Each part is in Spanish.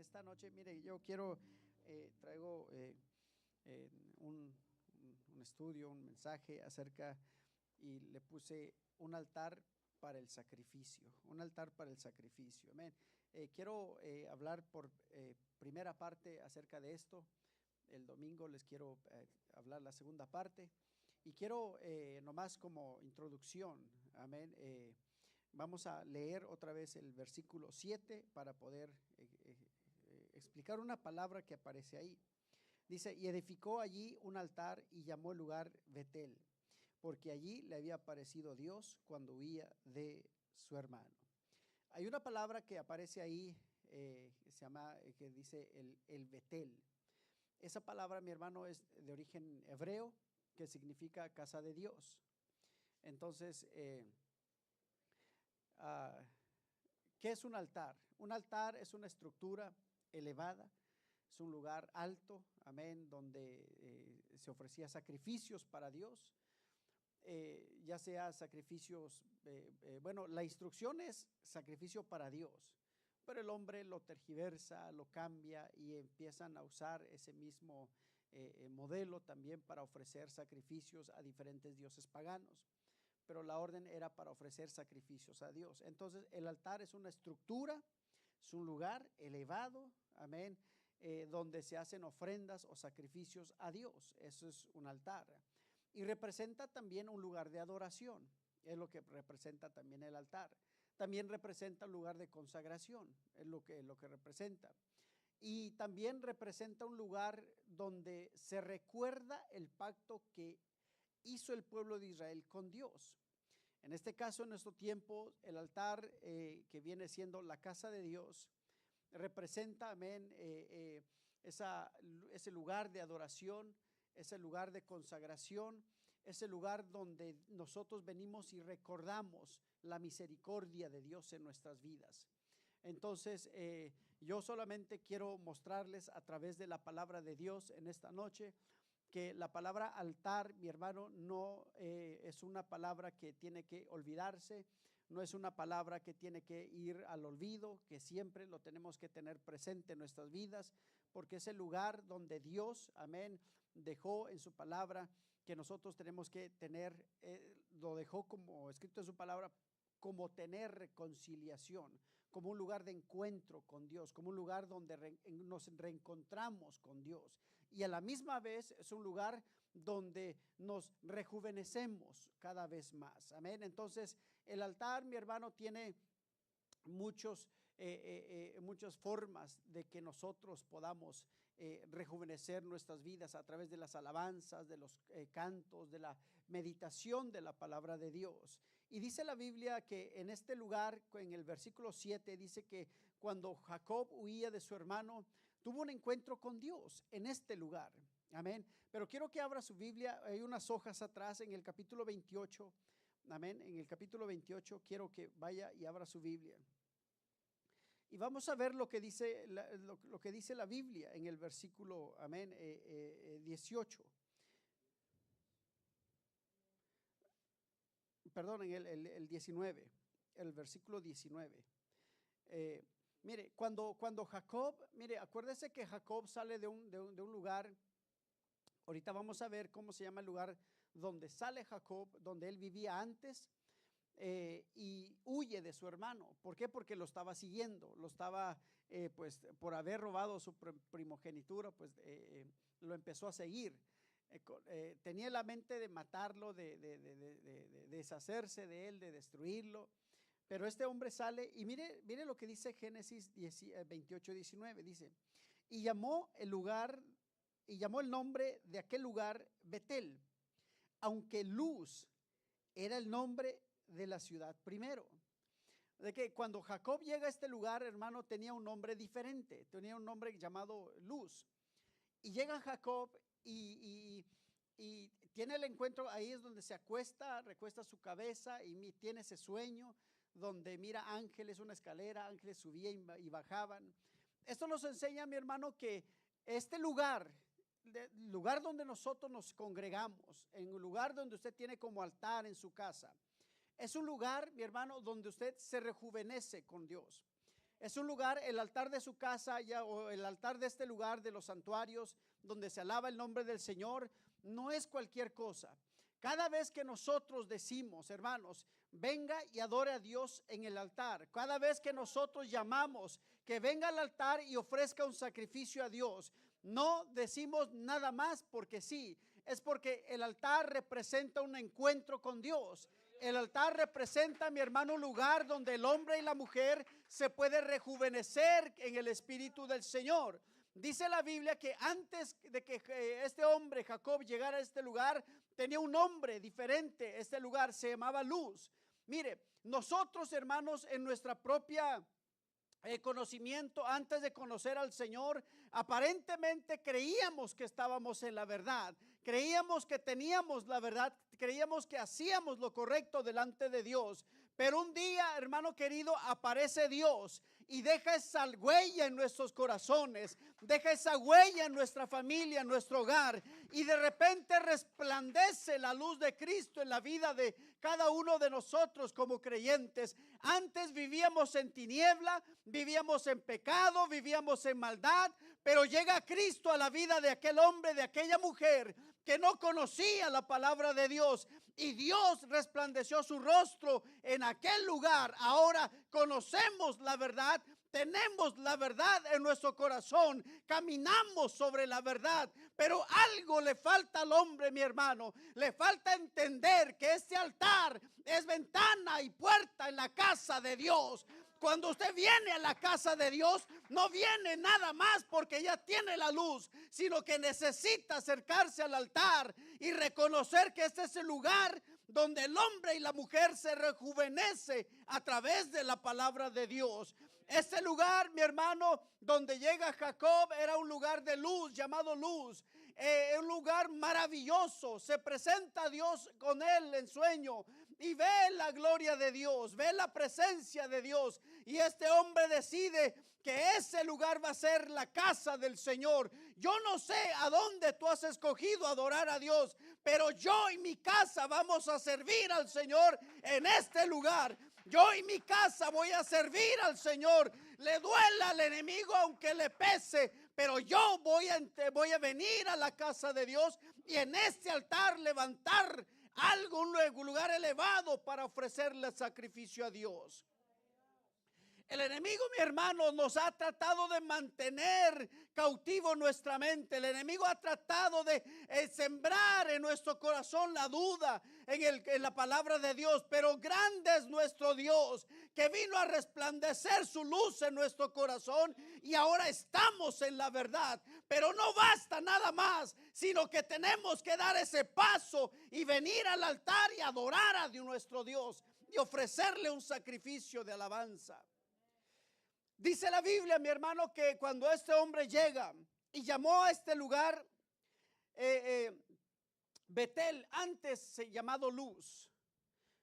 esta noche, mire, yo quiero, traigo un estudio, un mensaje acerca, y le puse un altar para el sacrificio, un altar para el sacrificio, amén. Quiero hablar por primera parte acerca de esto. El domingo les quiero hablar la segunda parte, y quiero nomás como introducción, amén, vamos a leer otra vez el versículo 7 para poder explicar una palabra que aparece ahí. Dice: y edificó allí un altar y llamó el lugar Betel, porque allí le había aparecido Dios cuando huía de su hermano. Hay una palabra que aparece ahí que se llama, que dice el Betel. Esa palabra, mi hermano, es de origen hebreo, que significa casa de Dios. Entonces, ¿qué es un altar? Un altar es una estructura elevada, es un lugar alto, amén, donde se ofrecía sacrificios para Dios, ya sea sacrificios, bueno, la instrucción es sacrificio para Dios, pero el hombre lo tergiversa, lo cambia y empiezan a usar ese mismo modelo también para ofrecer sacrificios a diferentes dioses paganos. Pero la orden era para ofrecer sacrificios a Dios. Entonces el altar es una estructura, es un lugar elevado, amén, donde se hacen ofrendas o sacrificios a Dios. Eso es un altar. Y representa también un lugar de adoración, es lo que representa también el altar. También representa un lugar de consagración, es lo que representa. Y también representa un lugar donde se recuerda el pacto que hizo el pueblo de Israel con Dios. En este caso, en nuestro tiempo, el altar que viene siendo la casa de Dios representa, amén, ese lugar de adoración, ese lugar de consagración, ese lugar donde nosotros venimos y recordamos la misericordia de Dios en nuestras vidas. Entonces, yo solamente quiero mostrarles a través de la palabra de Dios en esta noche que la palabra altar, mi hermano, no es una palabra que tiene que olvidarse, no es una palabra que tiene que ir al olvido, que siempre lo tenemos que tener presente en nuestras vidas, porque es el lugar donde Dios, amén, dejó en su palabra que nosotros tenemos que tener, lo dejó como escrito en su palabra, como tener reconciliación, como un lugar de encuentro con Dios, como un lugar donde nos reencontramos con Dios, y a la misma vez es un lugar donde nos rejuvenecemos cada vez más, amén. Entonces el altar, mi hermano, tiene muchas formas de que nosotros podamos rejuvenecer nuestras vidas a través de las alabanzas, de los cantos, de la meditación de la palabra de Dios. Y dice la Biblia que en este lugar, en el versículo 7, dice que cuando Jacob huía de su hermano, tuvo un encuentro con Dios en este lugar, amén. Pero quiero que abra su Biblia, hay unas hojas atrás en el capítulo 28, amén. En el capítulo 28 quiero que vaya y abra su Biblia. Y vamos a ver lo que dice lo que dice la Biblia en el versículo, amén, 18. Perdón, en el 19, el versículo 19. Mire, cuando Jacob, mire, acuérdese que Jacob sale de un lugar. Ahorita vamos a ver cómo se llama el lugar donde sale Jacob, donde él vivía antes. Y huye de su hermano. ¿Por qué? Porque lo estaba siguiendo, lo estaba, pues por haber robado su primogenitura, pues lo empezó a seguir. Tenía la mente de matarlo, de deshacerse de él, de destruirlo. Pero este hombre sale y mire lo que dice Génesis 28, 19. Dice: y llamó el nombre de aquel lugar Betel, aunque Luz era el nombre de la ciudad primero. De que cuando Jacob llega a este lugar, hermano, tenía un nombre diferente, tenía un nombre llamado Luz. Y llega Jacob y tiene el encuentro, ahí es donde se acuesta, recuesta su cabeza y tiene ese sueño donde mira ángeles, una escalera, ángeles subían y bajaban. Esto nos enseña, mi hermano, que este lugar donde nosotros nos congregamos, en un lugar donde usted tiene como altar en su casa, es un lugar, mi hermano, donde usted se rejuvenece con Dios. Es un lugar, el altar de su casa o el altar de este lugar de los santuarios donde se alaba el nombre del Señor, no es cualquier cosa. Cada vez que nosotros decimos, hermanos, venga y adore a Dios en el altar, cada vez que nosotros llamamos que venga al altar y ofrezca un sacrificio a Dios, no decimos nada más porque sí, es porque el altar representa un encuentro con Dios. El altar representa, mi hermano, un lugar donde el hombre y la mujer se puede rejuvenecer en el Espíritu del Señor. Dice la Biblia que antes de que este hombre, Jacob, llegara a este lugar, tenía un nombre diferente. Este lugar se llamaba Luz. Mire, nosotros, hermanos, en nuestra propia conocimiento, antes de conocer al Señor, aparentemente creíamos que estábamos en la verdad, creíamos que teníamos la verdad, creíamos que hacíamos lo correcto delante de Dios. Pero un día, hermano querido, aparece Dios y deja esa huella en nuestros corazones, deja esa huella en nuestra familia, en nuestro hogar, y de repente resplandece la luz de Cristo en la vida de cada uno de nosotros como creyentes. Antes vivíamos en tiniebla, vivíamos en pecado, vivíamos en maldad, pero llega Cristo a la vida de aquel hombre, de aquella mujer que no conocía la palabra de Dios, y Dios resplandeció su rostro en aquel lugar. Ahora conocemos la verdad, tenemos la verdad en nuestro corazón, caminamos sobre la verdad, pero algo le falta al hombre, mi hermano. Le falta entender que este altar es ventana y puerta en la casa de Dios. Cuando usted viene a la casa de Dios, no viene nada más porque ya tiene la luz, sino que necesita acercarse al altar y reconocer que este es el lugar donde el hombre y la mujer se rejuvenece a través de la palabra de Dios. Este lugar, mi hermano, donde llega Jacob, era un lugar de luz, llamado Luz. Un lugar maravilloso. Se presenta a Dios con él en sueño y ve la gloria de Dios, ve la presencia de Dios, y este hombre decide que ese lugar va a ser la casa del Señor. Yo no sé a dónde tú has escogido adorar a Dios, pero yo y mi casa vamos a servir al Señor en este lugar. Yo y mi casa voy a servir al Señor. Le duela al enemigo aunque le pese, pero yo voy a venir a la casa de Dios y en este altar levantar algo, un lugar elevado para ofrecerle sacrificio a Dios. El enemigo, mi hermano, nos ha tratado de mantener cautivo nuestra mente. El enemigo ha tratado de sembrar en nuestro corazón la duda en la palabra de Dios. Pero grande es nuestro Dios, que vino a resplandecer su luz en nuestro corazón y ahora estamos en la verdad. Pero no basta nada más, sino que tenemos que dar ese paso y venir al altar y adorar a nuestro Dios y ofrecerle un sacrificio de alabanza. Dice la Biblia, mi hermano, que cuando este hombre llega y llamó a este lugar Betel, antes llamado Luz.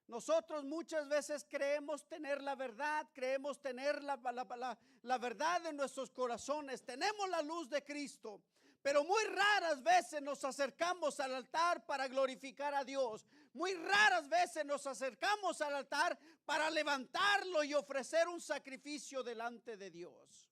Nosotros muchas veces creemos tener la verdad, creemos tener la verdad en nuestros corazones, tenemos la luz de Cristo, pero muy raras veces nos acercamos al altar para glorificar a Dios. Muy raras veces nos acercamos al altar para levantarlo y ofrecer un sacrificio delante de Dios.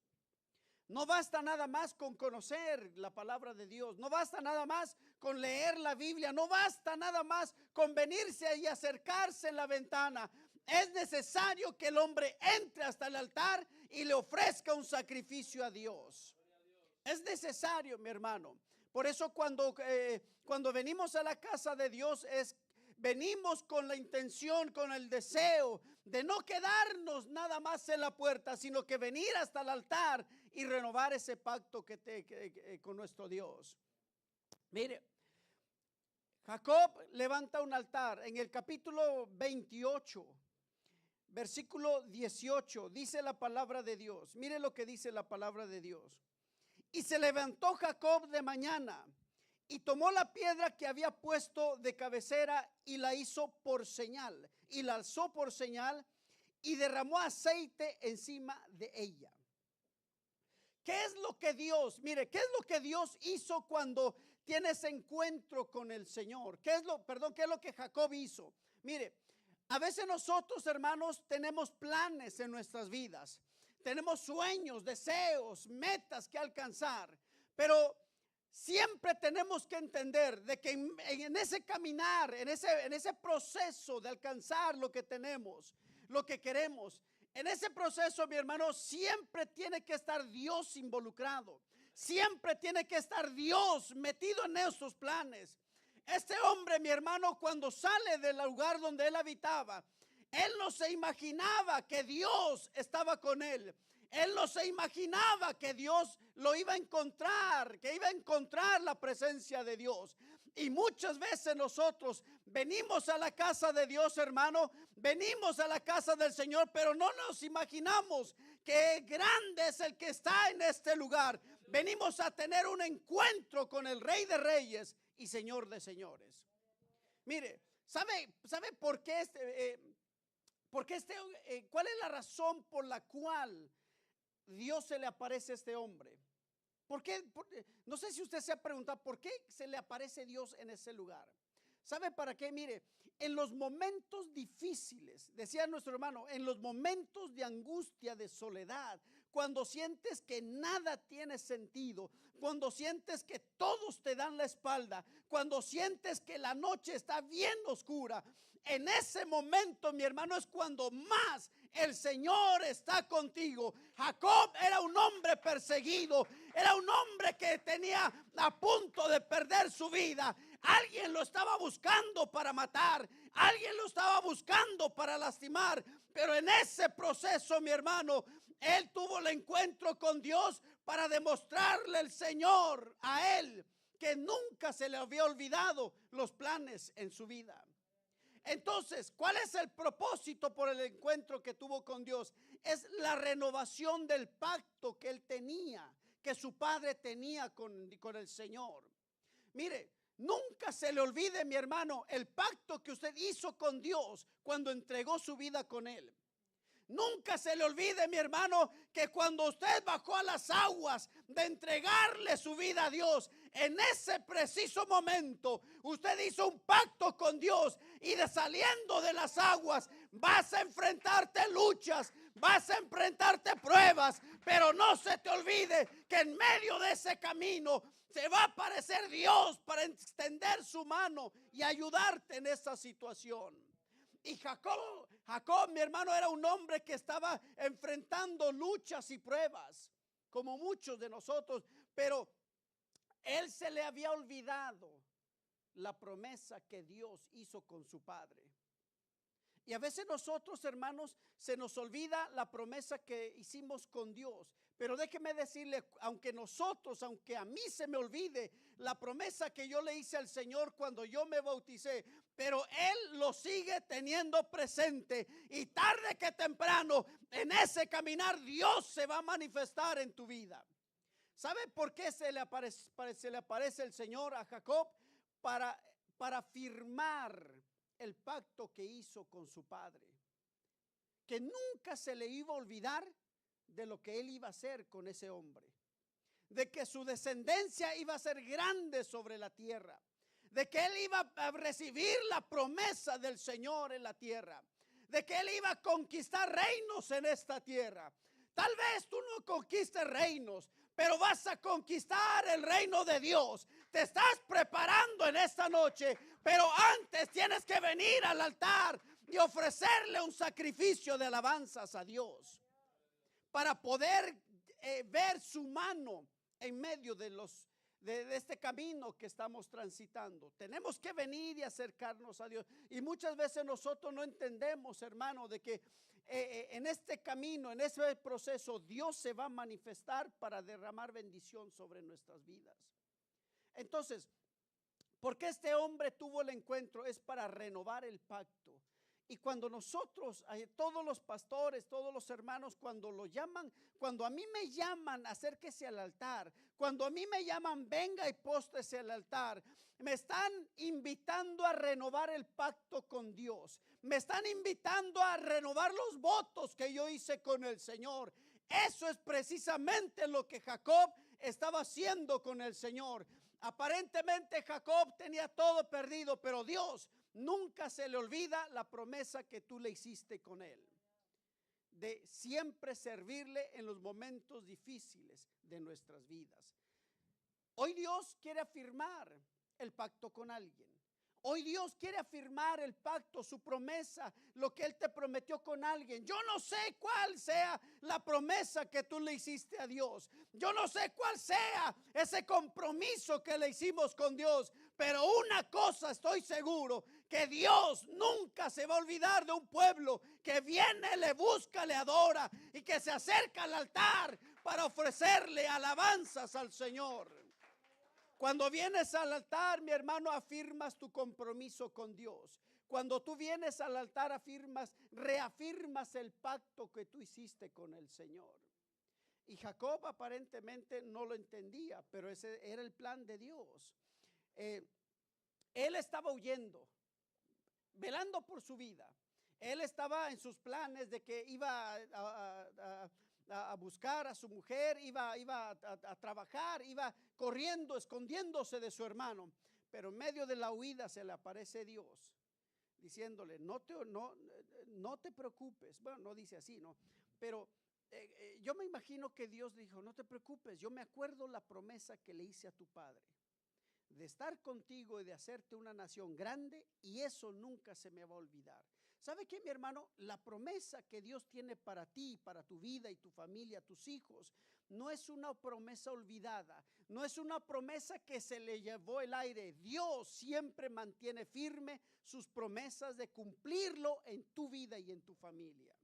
No basta nada más con conocer la palabra de Dios, no basta nada más con leer la Biblia, no basta nada más con venirse y acercarse en la ventana. Es necesario que el hombre entre hasta el altar y le ofrezca un sacrificio a Dios. Es necesario, mi hermano. Por eso cuando venimos a la casa de Dios venimos con la intención, con el deseo de no quedarnos nada más en la puerta, sino que venir hasta el altar y renovar ese pacto con nuestro Dios. Mire, Jacob levanta un altar en el capítulo 28, versículo 18, dice la palabra de Dios. Mire lo que dice la palabra de Dios. Y se levantó Jacob de mañana y tomó la piedra que había puesto de cabecera y la hizo por señal, y la alzó por señal y derramó aceite encima de ella. ¿Qué es lo que Dios, mire, qué es lo que Dios hizo cuando tiene ese encuentro con el Señor? ¿Qué es lo que Jacob hizo? Mire, a veces nosotros, hermanos, tenemos planes en nuestras vidas. tenemos sueños, deseos, metas que alcanzar, pero siempre tenemos que entender de que en ese caminar, en ese proceso de alcanzar lo que tenemos, lo que queremos, en ese proceso, mi hermano, siempre tiene que estar Dios involucrado. Siempre tiene que estar Dios metido en esos planes. Este hombre, mi hermano, cuando sale del lugar donde él habitaba, él no se imaginaba que Dios estaba con él. Él no se imaginaba que Dios lo iba a encontrar, que iba a encontrar la presencia de Dios. Y muchas veces nosotros venimos a la casa de Dios, hermano, venimos a la casa del Señor, pero no nos imaginamos que grande es el que está en este lugar. Venimos a tener un encuentro con el Rey de Reyes y Señor de Señores. Mire, ¿sabe por qué cuál es la razón por la cual Dios se le aparece a este hombre? No sé si usted se ha preguntado por qué se le aparece Dios en ese lugar. ¿Sabe para qué? Mire, en los momentos difíciles, decía nuestro hermano, en los momentos de angustia, de soledad, cuando sientes que nada tiene sentido, cuando sientes que todos te dan la espalda, cuando sientes que la noche está bien oscura, en ese momento, mi hermano, es cuando más el Señor está contigo. Jacob era un hombre perseguido, era un hombre que tenía a punto de perder su vida. Alguien lo estaba buscando para matar, alguien lo estaba buscando para lastimar, pero en ese proceso, mi hermano, él tuvo el encuentro con Dios para demostrarle el Señor a él que nunca se le había olvidado los planes en su vida. Entonces, ¿cuál es el propósito por el encuentro que tuvo con Dios? Es la renovación del pacto que él tenía, que su padre tenía con el Señor. Mire, nunca se le olvide, mi hermano, el pacto que usted hizo con Dios cuando entregó su vida con él. Nunca se le olvide, mi hermano, que cuando usted bajó a las aguas de entregarle su vida a Dios, en ese preciso momento usted hizo un pacto con Dios, y de saliendo de las aguas vas a enfrentarte luchas, vas a enfrentarte pruebas, pero no se te olvide que en medio de ese camino se va a aparecer Dios para extender su mano y ayudarte en esa situación. Y Jacob, mi hermano, era un hombre que estaba enfrentando luchas y pruebas, como muchos de nosotros, pero él se le había olvidado la promesa que Dios hizo con su padre. Y a veces nosotros, hermanos, se nos olvida la promesa que hicimos con Dios. Pero déjeme decirle, aunque a mí se me olvide la promesa que yo le hice al Señor cuando yo me bauticé, pero Él lo sigue teniendo presente, y tarde que temprano en ese caminar Dios se va a manifestar en tu vida. ¿Sabe por qué se le aparece el Señor a Jacob? Para firmar el pacto que hizo con su padre, que nunca se le iba a olvidar de lo que él iba a hacer con ese hombre, de que su descendencia iba a ser grande sobre la tierra, de que él iba a recibir la promesa del Señor en la tierra, de que él iba a conquistar reinos en esta tierra. Tal vez tú no conquistes reinos, pero vas a conquistar el reino de Dios. Te estás preparando en esta noche, pero antes tienes que venir al altar y ofrecerle un sacrificio de alabanzas a Dios, para poder ver su mano en medio de este camino que estamos transitando. Tenemos que venir y acercarnos a Dios. Y muchas veces nosotros no entendemos, hermano, de que en este camino, en ese proceso, Dios se va a manifestar para derramar bendición sobre nuestras vidas. Entonces, ¿por qué este hombre tuvo el encuentro? Es para renovar el pacto. Y cuando nosotros, todos los pastores, todos los hermanos, cuando a mí me llaman, acérquese al altar, cuando a mí me llaman, venga y póstrese al altar, me están invitando a renovar el pacto con Dios, me están invitando a renovar los votos que yo hice con el Señor. Eso es precisamente lo que Jacob estaba haciendo con el Señor. Aparentemente Jacob tenía todo perdido, pero Dios nunca se le olvida la promesa que tú le hiciste con él. de siempre servirle en los momentos difíciles de nuestras vidas. Hoy Dios quiere afirmar el pacto con alguien. Hoy Dios quiere afirmar el pacto, su promesa, lo que Él te prometió con alguien. Yo no sé cuál sea la promesa que tú le hiciste a Dios. Yo no sé cuál sea ese compromiso que le hicimos con Dios. Pero una cosa estoy seguro, que Dios nunca se va a olvidar de un pueblo que viene, le busca, le adora y que se acerca al altar para ofrecerle alabanzas al Señor. Cuando vienes al altar, mi hermano, afirmas tu compromiso con Dios. Cuando tú vienes al altar, reafirmas el pacto que tú hiciste con el Señor. Y Jacob aparentemente no lo entendía, pero ese era el plan de Dios. Él estaba huyendo, velando por su vida. Él estaba en sus planes de que iba a buscar a su mujer, iba a trabajar, iba corriendo, escondiéndose de su hermano. Pero en medio de la huida se le aparece Dios diciéndole, no te preocupes. Bueno, no dice así, ¿no? Pero yo me imagino que Dios dijo, no te preocupes, yo me acuerdo la promesa que le hice a tu padre, de estar contigo y de hacerte una nación grande, y eso nunca se me va a olvidar. ¿Sabe qué, mi hermano? La promesa que Dios tiene para ti, para tu vida y tu familia, tus hijos, no es una promesa olvidada, no es una promesa que se le llevó el aire. Dios siempre mantiene firme sus promesas de cumplirlo en tu vida y en tu familia.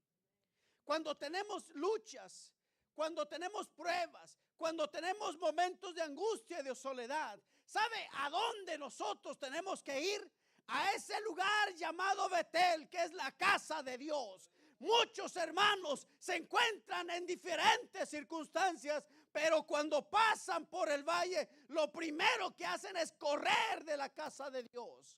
Cuando tenemos luchas, cuando tenemos pruebas, cuando tenemos momentos de angustia y de soledad, ¿sabe a dónde nosotros tenemos que ir? A ese lugar llamado Betel, que es la casa de Dios. Muchos hermanos se encuentran en diferentes circunstancias, pero cuando pasan por el valle, lo primero que hacen es correr de la casa de Dios.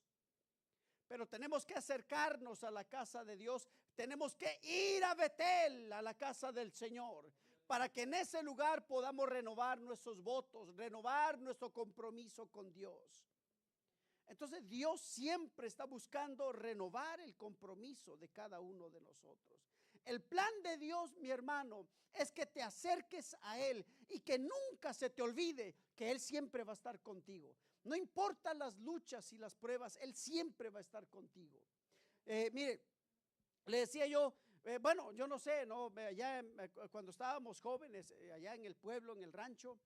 Pero tenemos que acercarnos a la casa de Dios. Tenemos que ir a Betel, a la casa del Señor, para que en ese lugar podamos renovar nuestros votos, renovar nuestro compromiso con Dios. Entonces Dios siempre está buscando renovar el compromiso de cada uno de nosotros. El plan de Dios, mi hermano, es que te acerques a Él y que nunca se te olvide que Él siempre va a estar contigo. No importa las luchas y las pruebas, Él siempre va a estar contigo. Mire, le decía yo, bueno, yo no sé, ¿no? Allá cuando estábamos jóvenes, allá en el pueblo, en el rancho,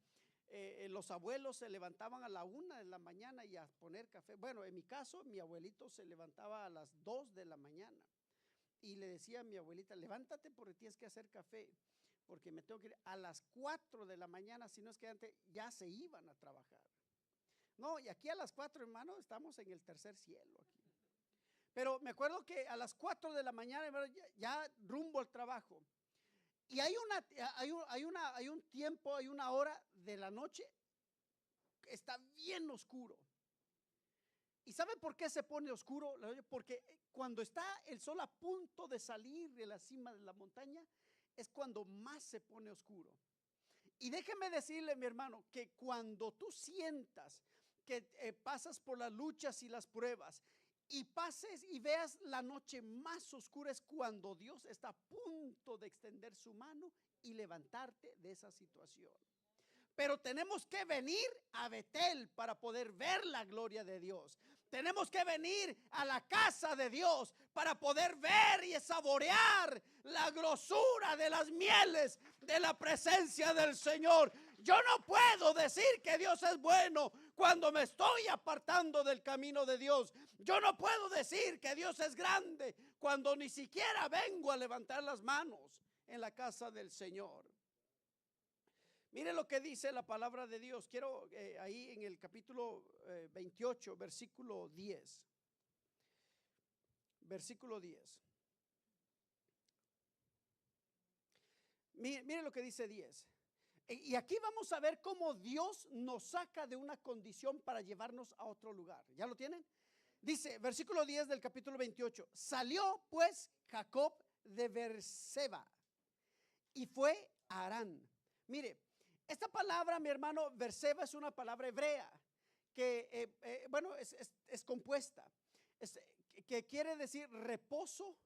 los abuelos se levantaban a la 1 de la mañana y a poner café. Bueno, en mi caso, mi abuelito se levantaba a las 2 de la mañana y le decía a mi abuelita, levántate porque tienes que hacer café, porque me tengo que ir a las 4 de la mañana, si no es que antes ya se iban a trabajar. No, y aquí a las 4, hermano, estamos en el tercer cielo aquí. Pero me acuerdo que a las 4 de la mañana, hermano, ya rumbo al trabajo. Y hay un tiempo, hay una hora de la noche que está bien oscuro. ¿Y sabe por qué se pone oscuro? Porque cuando está el sol a punto de salir de la cima de la montaña, es cuando más se pone oscuro. Y déjeme decirle, mi hermano, que cuando tú sientas que pasas por las luchas y las pruebas y pases y veas la noche más oscura, es cuando Dios está a punto de extender su mano y levantarte de esa situación. Pero tenemos que venir a Betel para poder ver la gloria de Dios. Tenemos que venir a la casa de Dios para poder ver y saborear la grosura de las mieles de la presencia del Señor. Yo no puedo decir que Dios es bueno cuando me estoy apartando del camino de Dios. Yo no puedo decir que Dios es grande cuando ni siquiera vengo a levantar las manos en la casa del Señor. Mire lo que dice la palabra de Dios. Quiero ahí en el capítulo 28, versículo 10. Versículo 10. Mire lo que dice 10. Y aquí vamos a ver cómo Dios nos saca de una condición para llevarnos a otro lugar. ¿Ya lo tienen? Dice, versículo 10 del capítulo 28. Salió pues Jacob de Beerseba y fue a Harán. Mire, esta palabra, mi hermano, Beerseba es una palabra hebrea que, es compuesta, que quiere decir reposo.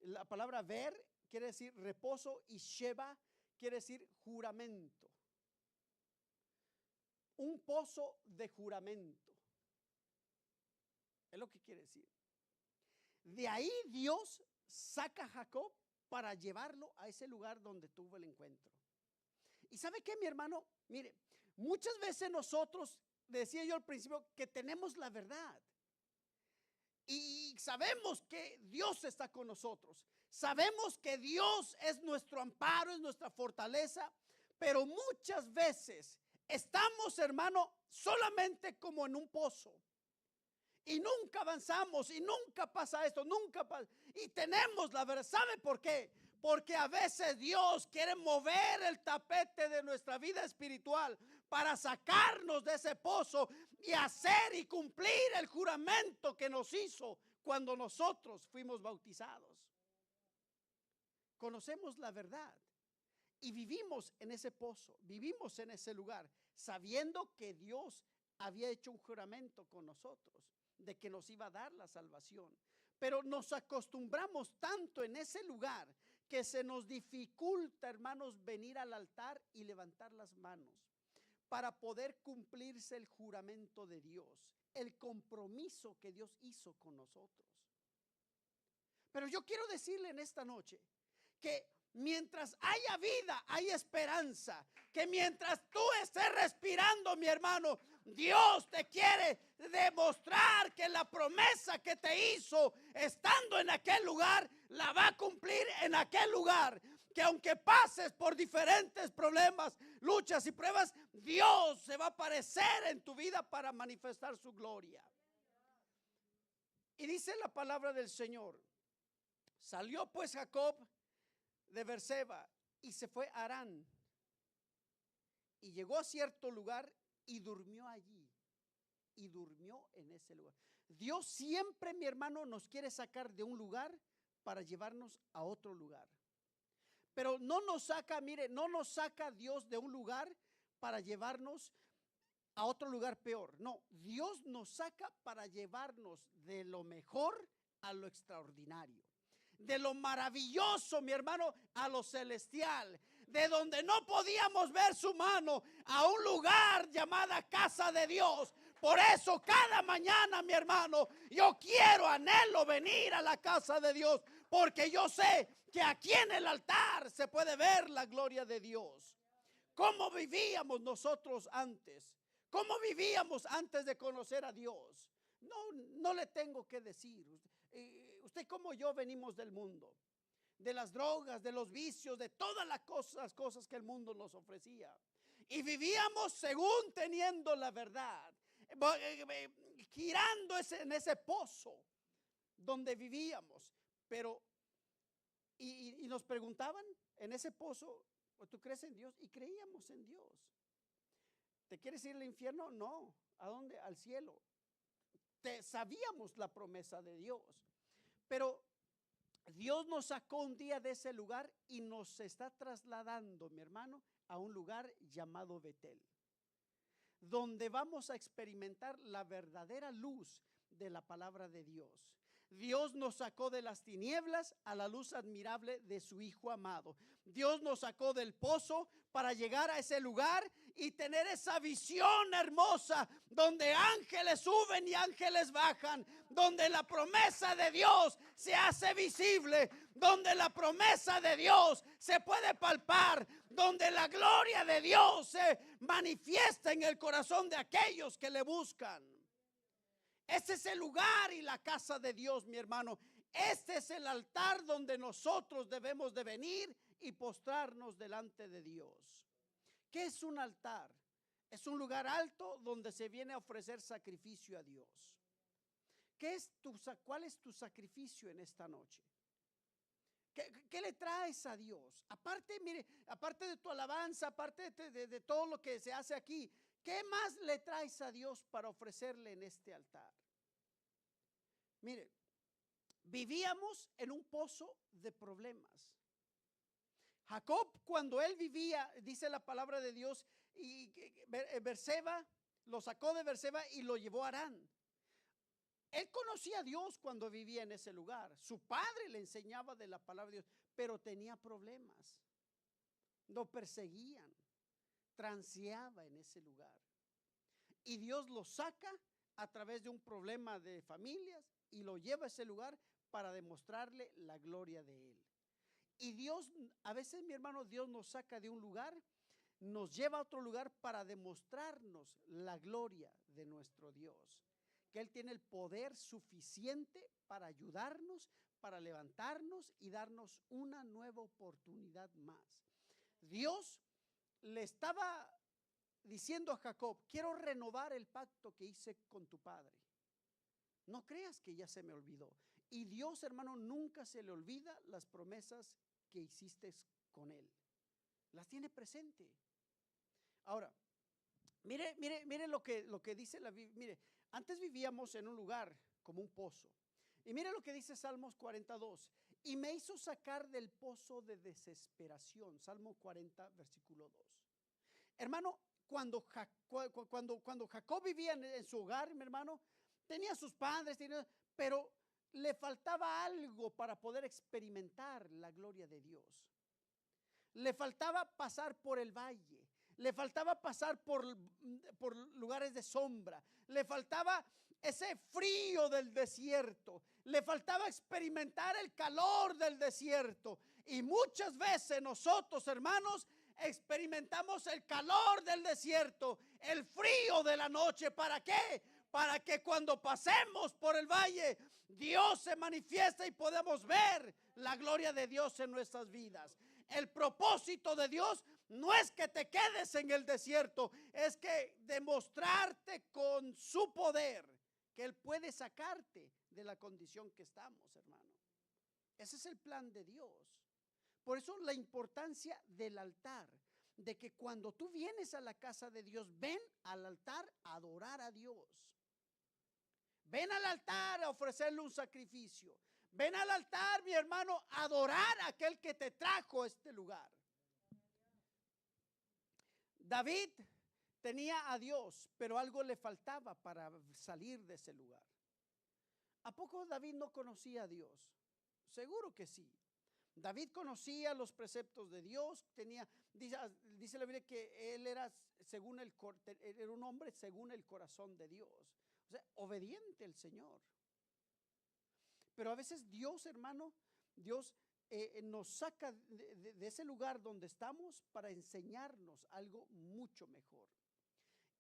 La palabra ver quiere decir reposo y Sheva quiere decir juramento. Un pozo de juramento. Es lo que quiere decir. De ahí Dios saca a Jacob para llevarlo a ese lugar donde tuvo el encuentro. ¿Y sabe qué, mi hermano? Mire, muchas veces nosotros, decía yo al principio, que tenemos la verdad. Y sabemos que Dios está con nosotros. Sabemos que Dios es nuestro amparo, es nuestra fortaleza. Pero muchas veces estamos, hermano, solamente como en un pozo. Y nunca avanzamos y nunca pasa esto, nunca pasa. Y tenemos la verdad. ¿Sabe por qué? Porque a veces Dios quiere mover el tapete de nuestra vida espiritual para sacarnos de ese pozo y hacer y cumplir el juramento que nos hizo cuando nosotros fuimos bautizados. Conocemos la verdad y vivimos en ese pozo, vivimos en ese lugar, sabiendo que Dios había hecho un juramento con nosotros de que nos iba a dar la salvación. Pero nos acostumbramos tanto en ese lugar que se nos dificulta, hermanos, venir al altar y levantar las manos para poder cumplirse el juramento de Dios, el compromiso que Dios hizo con nosotros. Pero yo quiero decirle en esta noche que mientras haya vida, hay esperanza. Que mientras tú estés respirando, mi hermano, Dios te quiere demostrar que la promesa que te hizo estando en aquel lugar, la va a cumplir en aquel lugar. Que aunque pases por diferentes problemas, luchas y pruebas, Dios se va a aparecer en tu vida para manifestar su gloria. Y dice la palabra del Señor: salió pues Jacob de Berseba y se fue a Harán, y llegó a cierto lugar y durmió allí, y durmió en ese lugar. Dios siempre, mi hermano, nos quiere sacar de un lugar para llevarnos a otro lugar. Pero no nos saca, mire, no nos saca Dios de un lugar para llevarnos a otro lugar peor. No, Dios nos saca para llevarnos de lo mejor a lo extraordinario. De lo maravilloso, mi hermano, a lo celestial. De donde no podíamos ver su mano a un lugar llamada casa de Dios. Por eso cada mañana, mi hermano, yo quiero, anhelo venir a la casa de Dios, porque yo sé que aquí en el altar se puede ver la gloria de Dios. ¿Cómo vivíamos nosotros antes? ¿Cómo vivíamos antes de conocer a Dios? No le tengo que decir. Usted como yo venimos del mundo, de las drogas, de los vicios, de todas las cosas que el mundo nos ofrecía. Y vivíamos según teniendo la verdad, girando en ese pozo donde vivíamos. Pero, y nos preguntaban en ese pozo, ¿tú crees en Dios? Y creíamos en Dios. ¿Te quieres ir al infierno? No. ¿A dónde? Al cielo. Sabíamos la promesa de Dios. Pero Dios nos sacó un día de ese lugar y nos está trasladando, mi hermano, a un lugar llamado Betel, donde vamos a experimentar la verdadera luz de la palabra de Dios. Dios nos sacó de las tinieblas a la luz admirable de su Hijo amado. Dios nos sacó del pozo para llegar a ese lugar y tener esa visión hermosa donde ángeles suben y ángeles bajan, donde la promesa de Dios se hace visible, donde la promesa de Dios se puede palpar, donde la gloria de Dios se manifiesta en el corazón de aquellos que le buscan. Este es el lugar y la casa de Dios, mi hermano. Este es el altar donde nosotros debemos de venir y postrarnos delante de Dios. ¿Qué es un altar? Es un lugar alto donde se viene a ofrecer sacrificio a Dios. ¿Cuál es tu sacrificio en esta noche? ¿Qué le traes a Dios? Aparte, mire, aparte de tu alabanza, aparte de todo lo que se hace aquí, ¿qué más le traes a Dios para ofrecerle en este altar? Mire, vivíamos en un pozo de problemas. Jacob, cuando él vivía, dice la palabra de Dios, y Berseba, lo sacó de Berseba y lo llevó a Harán. Él conocía a Dios cuando vivía en ese lugar. Su padre le enseñaba de la palabra de Dios, pero tenía problemas. Lo perseguían, transeaba en ese lugar. Y Dios lo saca a través de un problema de familias y lo lleva a ese lugar para demostrarle la gloria de Él. Y Dios, a veces, mi hermano, Dios nos saca de un lugar, nos lleva a otro lugar para demostrarnos la gloria de nuestro Dios. Que Él tiene el poder suficiente para ayudarnos, para levantarnos y darnos una nueva oportunidad más. Dios le estaba diciendo a Jacob: quiero renovar el pacto que hice con tu padre. No creas que ya se me olvidó. Y Dios, hermano, nunca se le olvida las promesas que hiciste con Él. Las tiene presente. Ahora, mire lo que dice la Biblia. Mire, antes vivíamos en un lugar como un pozo. Y mire lo que dice Salmos 42. Y me hizo sacar del pozo de desesperación. Salmo 40, versículo 2. Hermano, cuando Jacob vivía en su hogar, mi hermano, tenía sus padres, pero le faltaba algo para poder experimentar la gloria de Dios. Le faltaba pasar por el valle, le faltaba pasar por lugares de sombra, le faltaba ese frío del desierto, le faltaba experimentar el calor del desierto. Y muchas veces nosotros, hermanos, experimentamos el calor del desierto, el frío de la noche. ¿Para qué? Para que cuando pasemos por el valle, Dios se manifiesta y podemos ver la gloria de Dios en nuestras vidas. El propósito de Dios no es que te quedes en el desierto, es que demostrarte con su poder que Él puede sacarte de la condición que estamos, hermano. Ese es el plan de Dios. Por eso la importancia del altar, de que cuando tú vienes a la casa de Dios, ven al altar a adorar a Dios. Ven al altar a ofrecerle un sacrificio. Ven al altar, mi hermano, a adorar a aquel que te trajo a este lugar. David tenía a Dios, pero algo le faltaba para salir de ese lugar. ¿A poco David no conocía a Dios? Seguro que sí. David conocía los preceptos de Dios, dice la Biblia que él era un hombre según el corazón de Dios, o sea, obediente al Señor. Pero a veces Dios, hermano, Dios nos saca de ese lugar donde estamos para enseñarnos algo mucho mejor.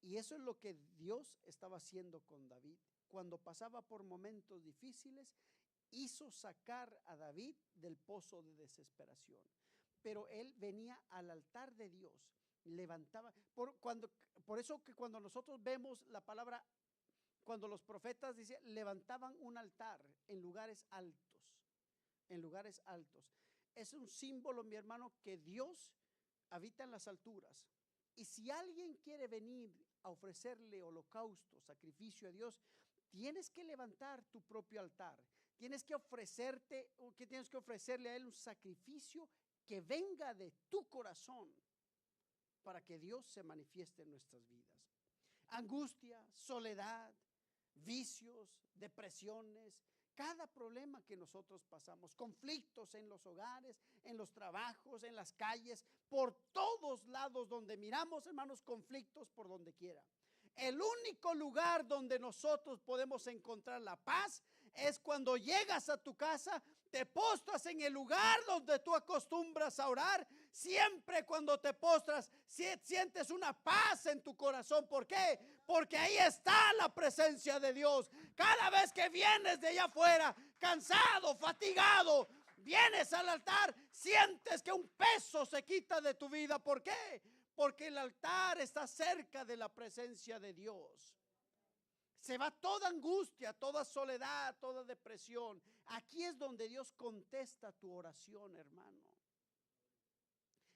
Y eso es lo que Dios estaba haciendo con David. Cuando pasaba por momentos difíciles, hizo sacar a David del pozo de desesperación. Pero él venía al altar de Dios, levantaba. Por eso que cuando nosotros vemos la palabra, cuando los profetas dicen, levantaban un altar en lugares altos, en lugares altos. Es un símbolo, mi hermano, que Dios habita en las alturas. Y si alguien quiere venir a ofrecerle holocausto, sacrificio a Dios, tienes que levantar tu propio altar. Tienes que ofrecerle a Él un sacrificio que venga de tu corazón para que Dios se manifieste en nuestras vidas. Angustia, soledad, vicios, depresiones, cada problema que nosotros pasamos, conflictos en los hogares, en los trabajos, en las calles, por todos lados donde miramos, hermanos, conflictos por donde quiera. El único lugar donde nosotros podemos encontrar la paz es cuando llegas a tu casa, te postras en el lugar donde tú acostumbras a orar. Siempre cuando te postras, sientes una paz en tu corazón. ¿Por qué? Porque ahí está la presencia de Dios. Cada vez que vienes de allá afuera, cansado, fatigado, vienes al altar, sientes que un peso se quita de tu vida. ¿Por qué? Porque el altar está cerca de la presencia de Dios. Se va toda angustia, toda soledad, toda depresión. Aquí es donde Dios contesta tu oración, hermano.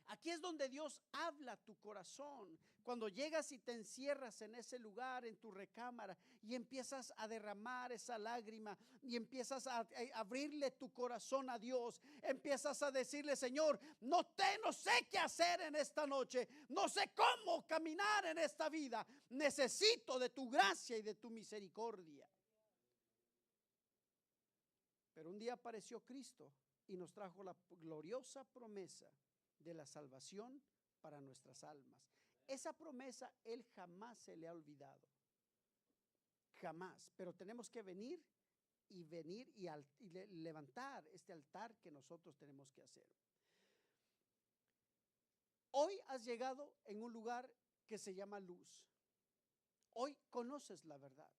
Aquí es donde Dios habla a tu corazón. Cuando llegas y te encierras en ese lugar, en tu recámara, y empiezas a derramar esa lágrima y empiezas a abrirle tu corazón a Dios, empiezas a decirle, Señor, no sé qué hacer en esta noche, no sé cómo caminar en esta vida, necesito de tu gracia y de tu misericordia. Pero un día apareció Cristo y nos trajo la gloriosa promesa de la salvación para nuestras almas. Esa promesa Él jamás se le ha olvidado, jamás, pero tenemos que venir y levantar este altar que nosotros tenemos que hacer. Hoy has llegado en un lugar que se llama luz. Hoy conoces la verdad.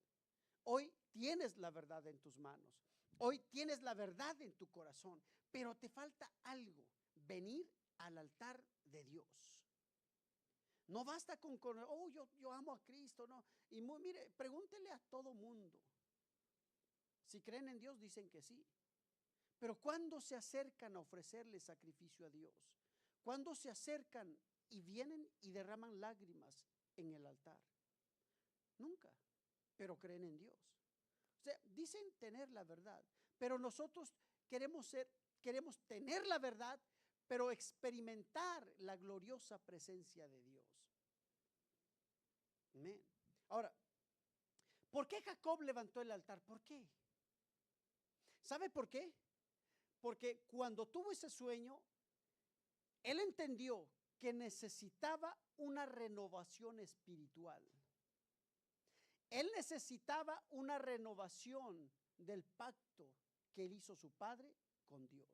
Hoy tienes la verdad en tus manos. Hoy tienes la verdad en tu corazón, pero te falta algo: venir al altar de Dios. No basta con yo amo a Cristo, no. Y mire, pregúntele a todo mundo. Si creen en Dios, dicen que sí. Pero ¿cuándo se acercan a ofrecerle sacrificio a Dios? ¿Cuándo se acercan y vienen y derraman lágrimas en el altar? Nunca, pero creen en Dios. O sea, dicen tener la verdad, pero nosotros queremos tener la verdad, pero experimentar la gloriosa presencia de Dios. Amén. Ahora, ¿por qué Jacob levantó el altar? ¿Por qué? ¿Sabe por qué? Porque cuando tuvo ese sueño, él entendió que necesitaba una renovación espiritual. Él necesitaba una renovación del pacto que él hizo su padre con Dios.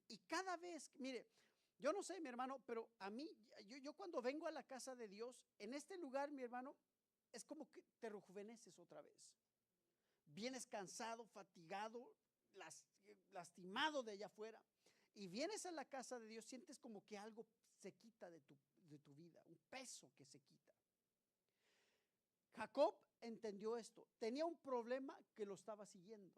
Y cada vez, mire, yo no sé, mi hermano, pero a mí, yo cuando vengo a la casa de Dios, en este lugar, mi hermano, es como que te rejuveneces otra vez. Vienes cansado, fatigado, lastimado de allá afuera, y vienes a la casa de Dios, sientes como que algo se quita de tu vida, un peso que se quita. Jacob entendió esto. Tenía un problema que lo estaba siguiendo.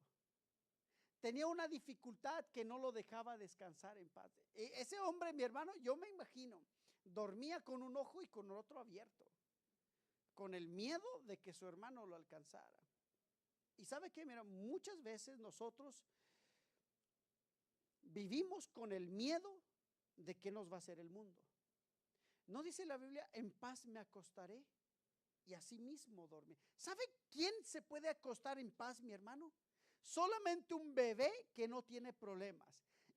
Tenía una dificultad que no lo dejaba descansar en paz. Ese hombre, mi hermano, yo me imagino, dormía con un ojo y con el otro abierto, con el miedo de que su hermano lo alcanzara. Y sabe que, mira, muchas veces nosotros vivimos con el miedo de qué nos va a hacer el mundo. ¿No dice la Biblia: en paz me acostaré y así mismo dormir? ¿Sabe quién se puede acostar en paz, mi hermano? Solamente un bebé que no tiene problemas.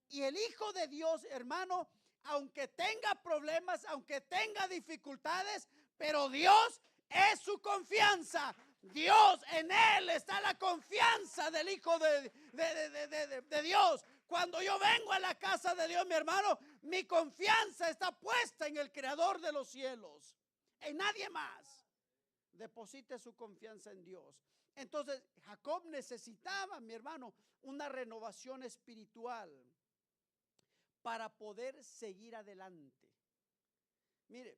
Y el Hijo de Dios, hermano, aunque tenga problemas, aunque tenga dificultades, pero Dios es su confianza. Dios, en Él está la confianza del Hijo de Dios. Cuando yo vengo a la casa de Dios, mi hermano, mi confianza está puesta en el Creador de los cielos, en nadie más. Deposite su confianza en Dios. Entonces Jacob necesitaba, mi hermano, una renovación espiritual para poder seguir adelante. Mire,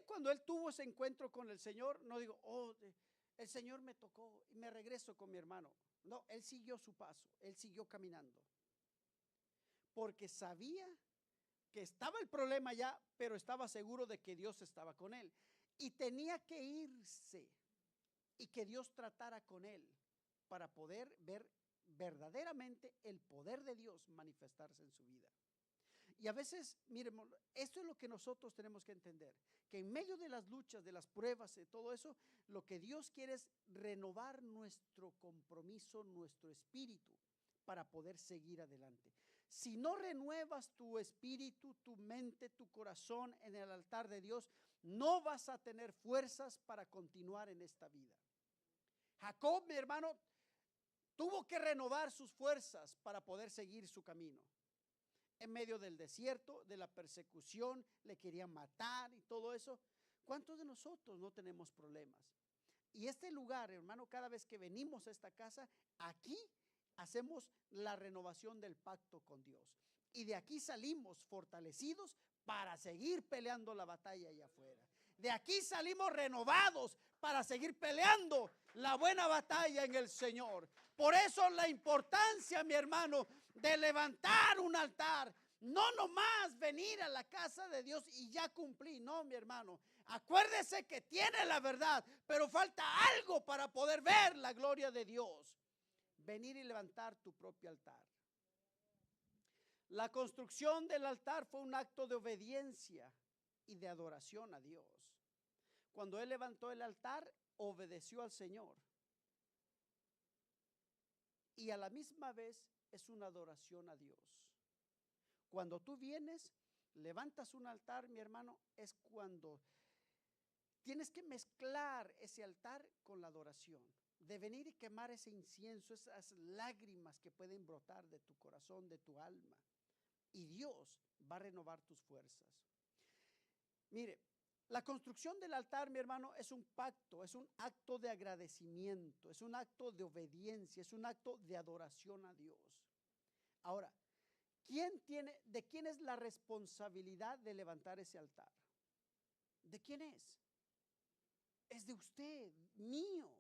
cuando él tuvo ese encuentro con el Señor, no digo: el Señor me tocó y me regreso con mi hermano. No, él siguió su paso, él siguió caminando, porque sabía que estaba el problema ya, pero estaba seguro de que Dios estaba con él. Y tenía que irse y que Dios tratara con él para poder ver verdaderamente el poder de Dios manifestarse en su vida. Y a veces, miren, esto es lo que nosotros tenemos que entender, que en medio de las luchas, de las pruebas, de todo eso, lo que Dios quiere es renovar nuestro compromiso, nuestro espíritu, para poder seguir adelante. Si no renuevas tu espíritu, tu mente, tu corazón en el altar de Dios, no vas a tener fuerzas para continuar en esta vida. Jacob, mi hermano, tuvo que renovar sus fuerzas para poder seguir su camino. En medio del desierto, de la persecución, le querían matar y todo eso. ¿Cuántos de nosotros no tenemos problemas? Y este lugar, hermano, cada vez que venimos a esta casa, aquí hacemos la renovación del pacto con Dios. Y de aquí salimos fortalecidos para seguir peleando la batalla allá afuera. De aquí salimos renovados para seguir peleando la buena batalla en el Señor. Por eso la importancia, mi hermano, de levantar un altar. No nomás venir a la casa de Dios y ya cumplí. No, mi hermano, acuérdese que tiene la verdad, pero falta algo para poder ver la gloria de Dios. Venir y levantar tu propio altar. La construcción del altar fue un acto de obediencia y de adoración a Dios. Cuando él levantó el altar, obedeció al Señor y a la misma vez es una adoración a Dios. Cuando tú vienes, levantas un altar, mi hermano, es cuando tienes que mezclar ese altar con la adoración, de venir y quemar ese incienso, esas lágrimas que pueden brotar de tu corazón, de tu alma, y Dios va a renovar tus fuerzas. Mire, la construcción del altar, mi hermano, es un pacto, es un acto de agradecimiento, es un acto de obediencia, es un acto de adoración a Dios. Ahora, ¿de quién es la responsabilidad de levantar ese altar? ¿De quién es? Es de usted, mío.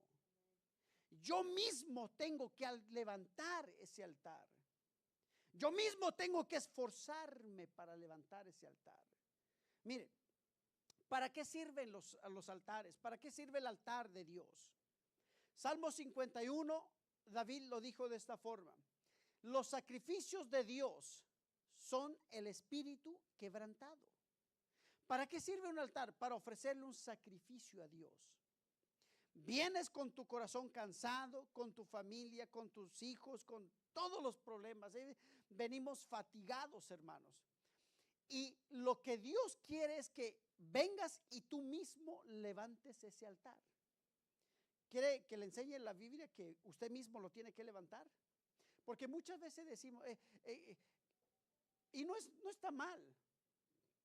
Yo mismo tengo que levantar ese altar. Yo mismo tengo que esforzarme para levantar ese altar. Mire, ¿para qué sirven los altares? ¿Para qué sirve el altar de Dios? Salmo 51, David lo dijo de esta forma: los sacrificios de Dios son el espíritu quebrantado. ¿Para qué sirve un altar? Para ofrecerle un sacrificio a Dios. Vienes con tu corazón cansado, con tu familia, con tus hijos, con todos los problemas. Venimos fatigados, hermanos. Y lo que Dios quiere es que vengas y tú mismo levantes ese altar. ¿Quiere que le enseñe en la Biblia que usted mismo lo tiene que levantar? Porque muchas veces decimos, y no está mal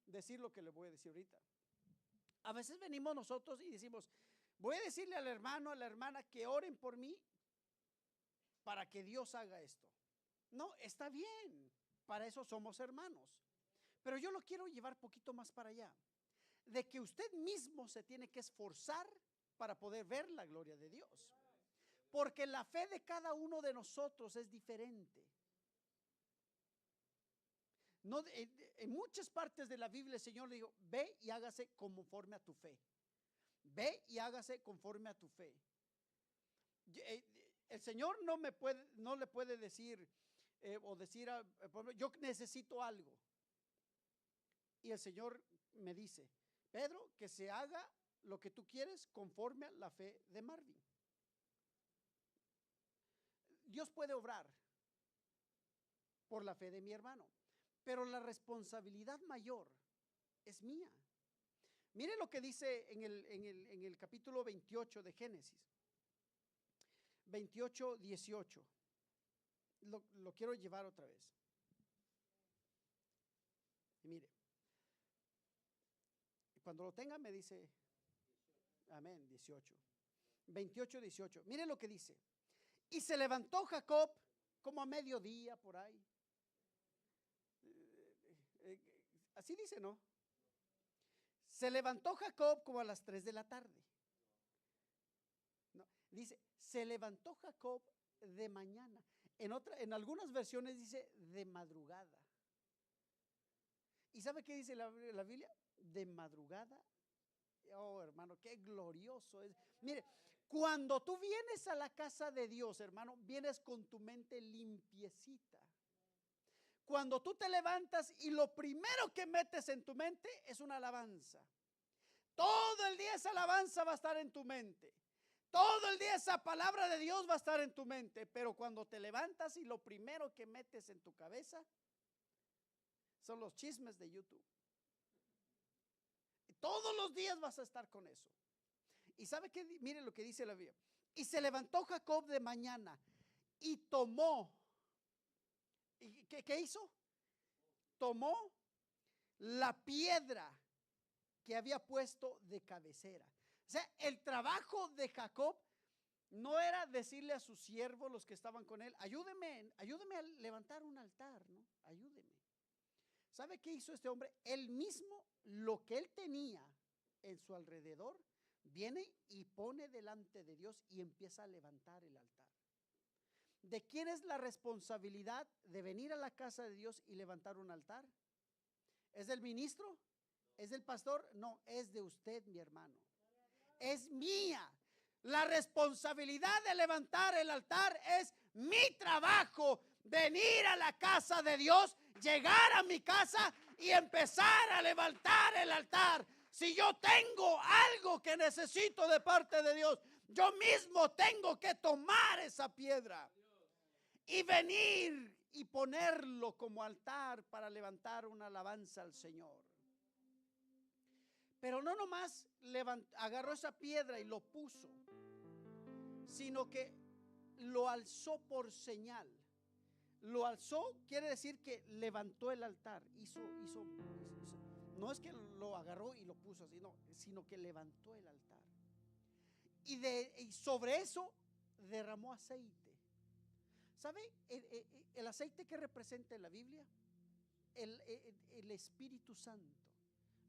decir lo que le voy a decir ahorita. A veces venimos nosotros y decimos, voy a decirle al hermano, a la hermana que oren por mí para que Dios haga esto. No, está bien, para eso somos hermanos. Pero yo lo quiero llevar poquito más para allá, de que usted mismo se tiene que esforzar para poder ver la gloria de Dios. Porque la fe de cada uno de nosotros es diferente. No, en muchas partes de la Biblia el Señor le dijo, ve y hágase conforme a tu fe. Ve y hágase conforme a tu fe. El Señor no le puede decir o decir, yo necesito algo. Y el Señor me dice, Pedro, que se haga lo que tú quieres conforme a la fe de Marvin. Dios puede obrar por la fe de mi hermano, pero la responsabilidad mayor es mía. Mire lo que dice en el capítulo 28 de Génesis, 28, 18. Lo quiero llevar otra vez. Y mire, cuando lo tenga me dice, amén, 18. 28, 18. Mire lo que dice. Y se levantó Jacob como a mediodía por ahí. Así dice, ¿no? Se levantó Jacob como a las 3 de la tarde. No, dice, se levantó Jacob de mañana. En algunas versiones dice de madrugada. ¿Y sabe qué dice la Biblia? De madrugada. Oh, hermano, qué glorioso es. Mire, cuando tú vienes a la casa de Dios, hermano, vienes con tu mente limpiecita. Cuando tú te levantas y lo primero que metes en tu mente es una alabanza. Todo el día esa alabanza va a estar en tu mente. Todo el día esa palabra de Dios va a estar en tu mente. Pero cuando te levantas y lo primero que metes en tu cabeza son los chismes de YouTube. Todos los días vas a estar con eso. Y sabe que, mire lo que dice la Biblia. Y se levantó Jacob de mañana y tomó. ¿Y qué hizo? Tomó la piedra que había puesto de cabecera. O sea, el trabajo de Jacob no era decirle a sus siervos, los que estaban con él, ayúdeme a levantar un altar, ¿no? Ayúdeme. ¿Sabe qué hizo este hombre? Él mismo, lo que él tenía en su alrededor, viene y pone delante de Dios y empieza a levantar el altar. ¿De quién es la responsabilidad de venir a la casa de Dios y levantar un altar? ¿Es del ministro? ¿Es del pastor? No, es de usted, mi hermano. Es mía. La responsabilidad de levantar el altar es mi trabajo. Venir a la casa de Dios, llegar a mi casa y empezar a levantar el altar. Si yo tengo algo que necesito de parte de Dios, yo mismo tengo que tomar esa piedra y venir y ponerlo como altar para levantar una alabanza al Señor. Pero no nomás agarró esa piedra y lo puso, sino que lo alzó por señal. Lo alzó quiere decir que levantó el altar, no es que lo agarró y lo puso así, no, sino que levantó el altar. Y sobre eso derramó aceite. ¿Sabe el aceite que representa en la Biblia? El Espíritu Santo,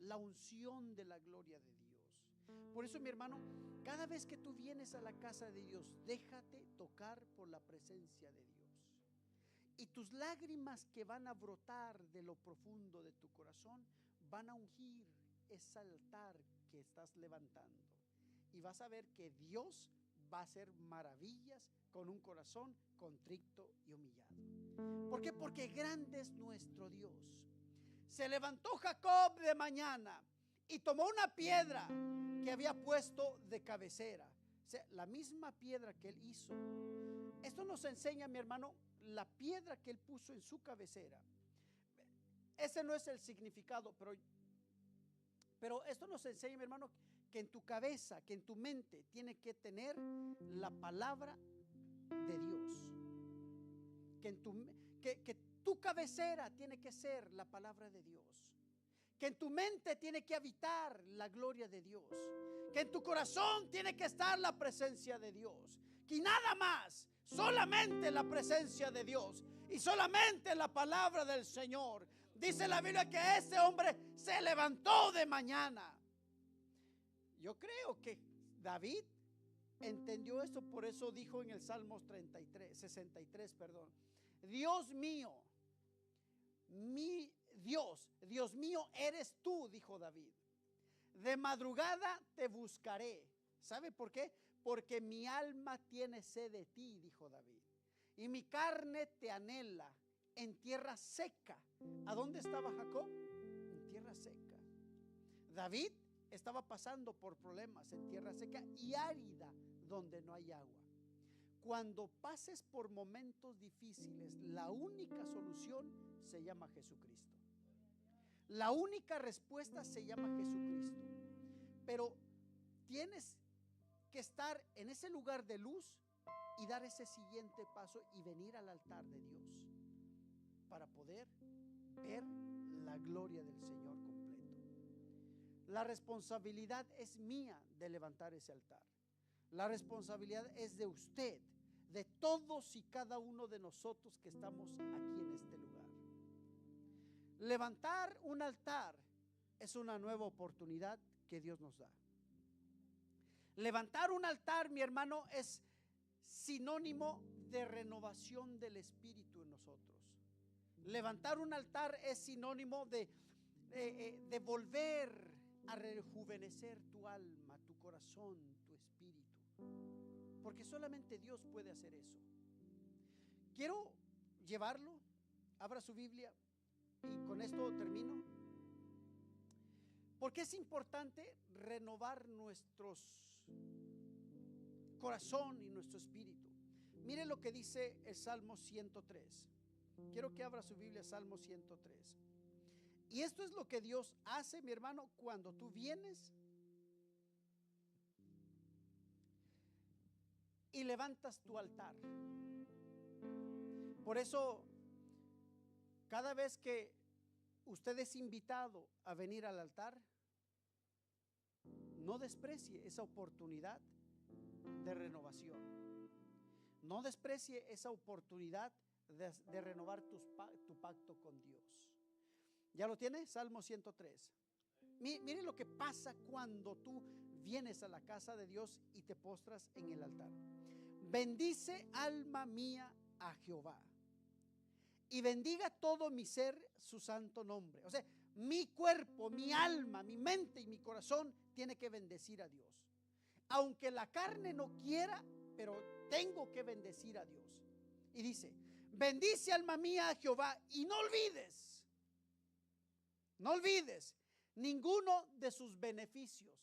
la unción de la gloria de Dios. Por eso, mi hermano, cada vez que tú vienes a la casa de Dios, déjate tocar por la presencia de Dios. Y tus lágrimas que van a brotar de lo profundo de tu corazón van a ungir ese altar que estás levantando. Y vas a ver que Dios va a hacer maravillas con un corazón contrito y humillado. ¿Por qué? Porque grande es nuestro Dios. Se levantó Jacob de mañana y tomó una piedra que había puesto de cabecera. O sea, la misma piedra que él hizo. Esto nos enseña, mi hermano, la piedra que él puso en su cabecera. Ese no es el significado, pero esto nos enseña, mi hermano, que en tu cabeza, que en tu mente tiene que tener la palabra de Dios. Que tu cabecera tiene que ser la palabra de Dios. Que en tu mente tiene que habitar la gloria de Dios. Que en tu corazón tiene que estar la presencia de Dios. Que nada más, solamente la presencia de Dios y solamente la palabra del Señor. Dice la Biblia que ese hombre se levantó de mañana. Yo creo que David entendió esto, por eso dijo en el Salmos 63, Dios mío, mi Dios mío eres tú, dijo David. De madrugada te buscaré. ¿Sabe por qué? Porque mi alma tiene sed de ti, dijo David. Y mi carne te anhela en tierra seca. ¿A dónde estaba Jacob? En tierra seca. David estaba pasando por problemas en tierra seca y árida donde no hay agua. Cuando pases por momentos difíciles, la única solución se llama Jesucristo. La única respuesta se llama Jesucristo. Pero tienes que estar en ese lugar de luz y dar ese siguiente paso y venir al altar de Dios para poder ver la gloria del Señor completo. La responsabilidad es mía de levantar ese altar. La responsabilidad es de usted, de todos y cada uno de nosotros que estamos aquí en este lugar. Levantar un altar es una nueva oportunidad que Dios nos da. Levantar un altar, mi hermano, es sinónimo de renovación del Espíritu en nosotros. Levantar un altar es sinónimo de volver a rejuvenecer tu alma, tu corazón, tu espíritu. Porque solamente Dios puede hacer eso. Quiero llevarlo, abra su Biblia y con esto termino. Porque es importante renovar nuestros corazón y nuestro espíritu. Mire lo que dice el Salmo 103. Quiero que abra su Biblia, Salmo 103. Y esto es lo que Dios hace, mi hermano, cuando tú vienes y levantas tu altar. Por eso, cada vez que usted es invitado a venir al altar, no desprecie esa oportunidad de renovación. No desprecie esa oportunidad de renovar tu pacto con Dios. ¿Ya lo tiene? Salmo 103. Mire lo que pasa cuando tú vienes a la casa de Dios y te postras en el altar. Bendice, alma mía, a Jehová, y bendiga todo mi ser su santo nombre. O sea, mi cuerpo, mi alma, mi mente y mi corazón tiene que bendecir a Dios. Aunque la carne no quiera, pero tengo que bendecir a Dios. Y dice, bendice, alma mía, a Jehová, y no olvides ninguno de sus beneficios.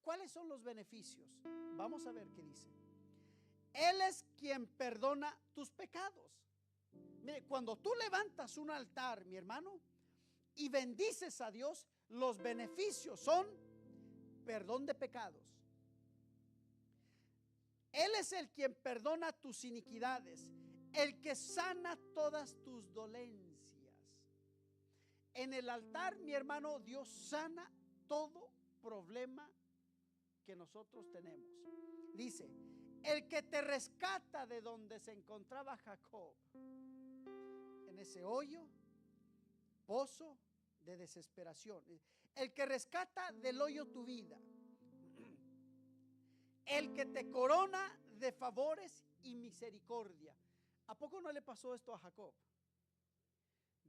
¿Cuáles son los beneficios? Vamos a ver qué dice. Él es quien perdona tus pecados. Mire, cuando tú levantas un altar, mi hermano, y bendices a Dios, los beneficios son perdón de pecados. Él es el quien perdona tus iniquidades, el que sana todas tus dolencias. En el altar, mi hermano, Dios sana todo problema que nosotros tenemos. Dice, el que te rescata de donde se encontraba Jacob, en ese hoyo, pozo de desesperación. El que rescata del hoyo tu vida. El que te corona de favores y misericordia. ¿A poco no le pasó esto a Jacob?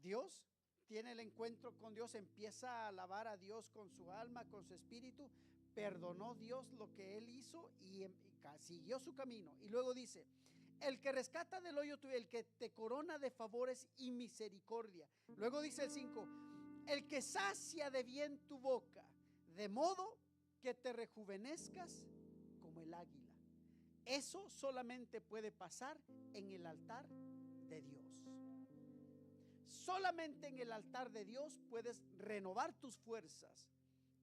Dios tiene el encuentro con Dios, empieza a alabar a Dios con su alma, con su espíritu. Perdonó Dios lo que él hizo y siguió su camino. Y luego dice, el que rescata del hoyo tuyo, el que te corona de favores y misericordia. Luego dice el 5, el que sacia de bien tu boca, de modo que te rejuvenezcas como el águila. Eso solamente puede pasar en el altar de Dios. Solamente en el altar de Dios puedes renovar tus fuerzas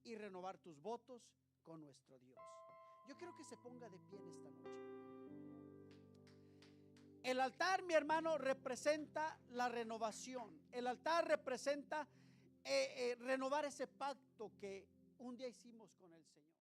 y renovar tus votos con nuestro Dios. Yo quiero que se ponga de pie en esta noche. El altar, mi hermano, representa la renovación. El altar representa renovar ese pacto que un día hicimos con el Señor.